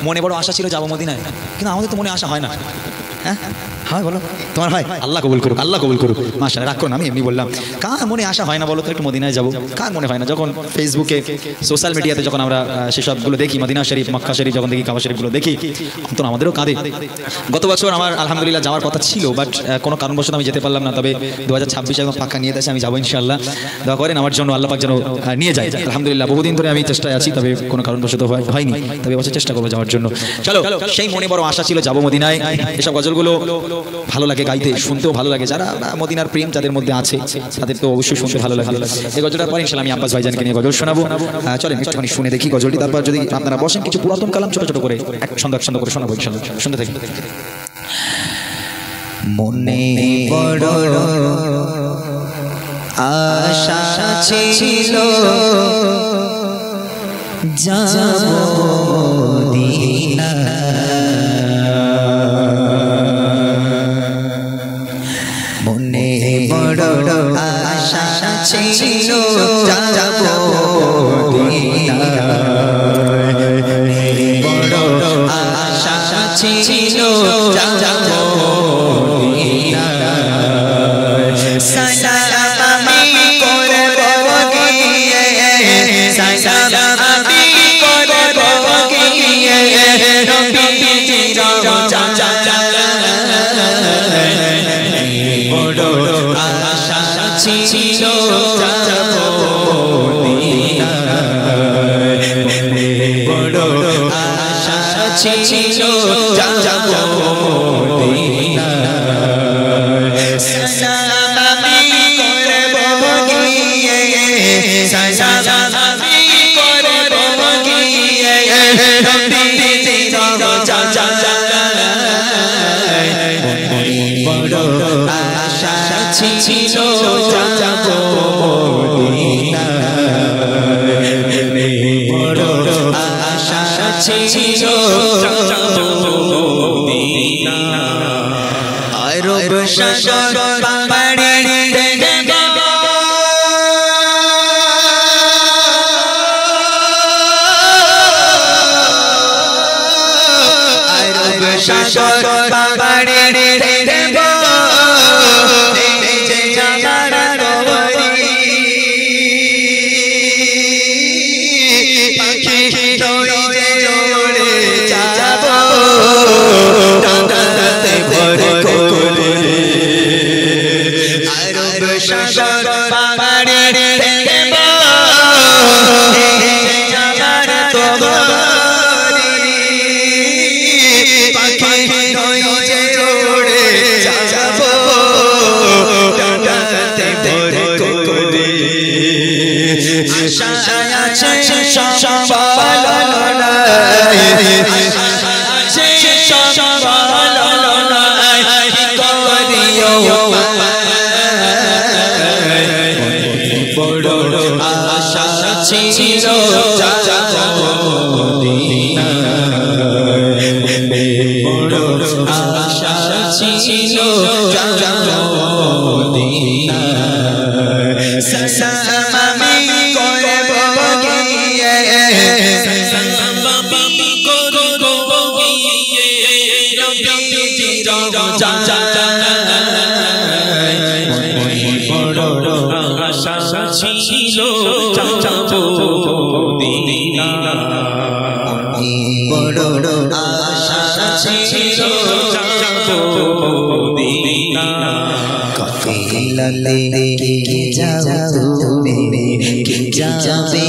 মনে বড় আশা ছিল যাবো মদিনায়, কিন্তু আমাদের তো মনে আশা হয় না। হ্যাঁ হয় বলো, তোমার হয়? আল্লাহ কবুল করুক, আল্লাহ কবুল করুক। মাশাআল্লাহ, রাগ করো না, আমি এমনি বললাম। কার মনে আশা হয় না বলো তো একটু মদিনায় যাবো? কার মনে হয় না? যখন ফেসবুকে সোশ্যাল মিডিয়াতে যখন আমরা সেসবগুলো দেখি, মদিনা শরীফ, মক্কা শরীফ যখন দেখি, কাবা শরীফগুলো দেখি, তখন আমাদেরও কাঁদে। গত বছর আমার আলহামদুলিল্লাহ যাওয়ার কথা ছিল, বাট কোনো কারণবশত আমি যেতে পারলাম না। তবে 2026 একদম পাক্কা নিয়ে দেশে আমি যাবো ইনশাআল্লাহ। দোয়া করেন আমার জন্য, আল্লাহ পাক যেন নিয়ে যায়। আলহামদুলিল্লাহ বহুদিন ধরে আমি চেষ্টায় আছি, তবে কোনো কারণবশত হয়নি, তবে এবছর চেষ্টা করবো যাওয়ার জন্য। চলো, সেই মনে বড় আশা ছিল যাবো মদিনায়। এসব গজলগুলো ভালো লাগে গাইতে, শুনতেও ভালো লাগে। যারা মদিনার প্রেম যাদের মধ্যে আছে তাদের তো অবশ্যই শুনতে ভালো লাগে। এই গজলটার পর ইনশাআল্লাহ আমি আব্বাস ভাইজানকে নিয়ে গজল শোনাবো। চলেন একটুখানি শুনে দেখি গজলটি, তারপর যদি আপনারা বসেন কিছু পুরাতন কালাম ছোট ছোট করে এক ছন্দ করে শোনাবো ইনশাআল্লাহ। শুনতে থাকি। মনে বড় আশা ছিল যাবো মদিনা, মনে বড় আশা ছিল যাবো মদিনা, বড় আশা ছিল যাবো মদিনা, সালাম আমি করব গিয়ে, সালাম আমি করব গিয়ে নবীজির বড় আশা ছিল যাবো মদিনা, বড় আশা ছিল যাবো মদিনা, সালাম আমি করব গিয়ে, সালাম আমি করব গিয়ে নবীজির বড় আশা ছিল যাবো মদিনা, বড় আশা ছিল যাবো মদিনা, আরব সাগর পাড়ি দেব, আরব সাগর পাড়ি দেব, পাখি উড়ে যাবো ডানাতে ভরে করে, আরব সাগর পাড়ি দেব যাবার তোমারি, পাখি উড়ে যাবো ডানাতে ভরে করে, আশা আছে সম্বল নাই, আশা আছে সম্বল নাই, করিও বড় আশা ছিল যাবো মদিনা, বড় আশা ছিল যাবো মদিনা, সালাম আমি করব গিয়ে, সালাম আমি করব গিয়ে নবীজির বড় আশা ছিল যাবো মদিনা, বড় আশা ছিল যাবো মদিনা, কাফিলাতে কে যাও তুমি, কে যাবে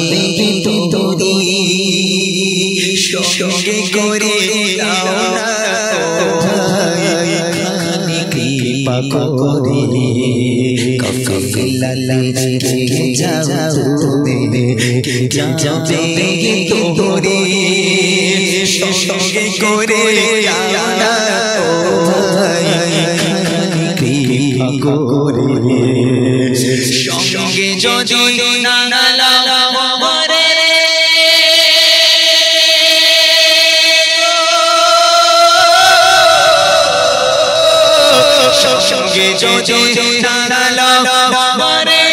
তুমি সঙ্গে করে দাও না খানি কৃপা করে, কাফিলাতে কে যাও তুমি, কে যাবে তুমি সঙ্গে করে দাও না করে, সঙ্গে যদি না মরে সঙ্গে যদি না মরে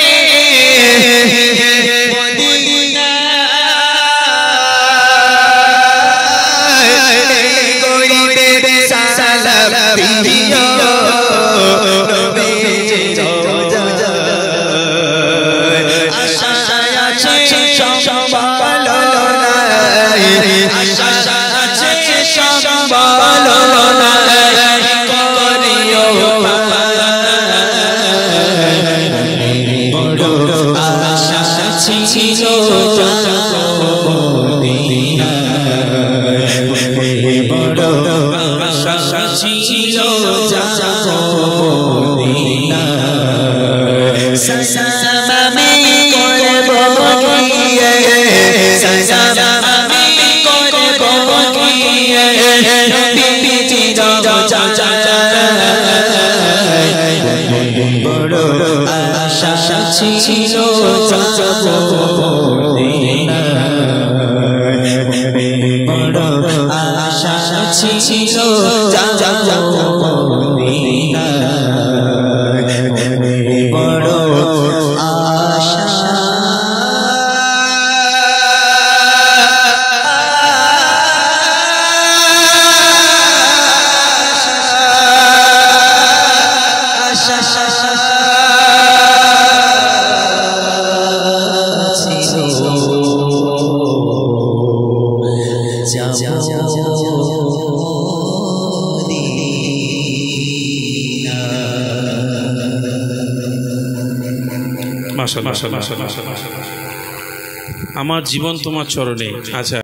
মদিনা ছিল বড় আশা ছিল বড় আশা মাশাআল্লাহ। আমার জীবন তোমার চরণে। আচ্ছা।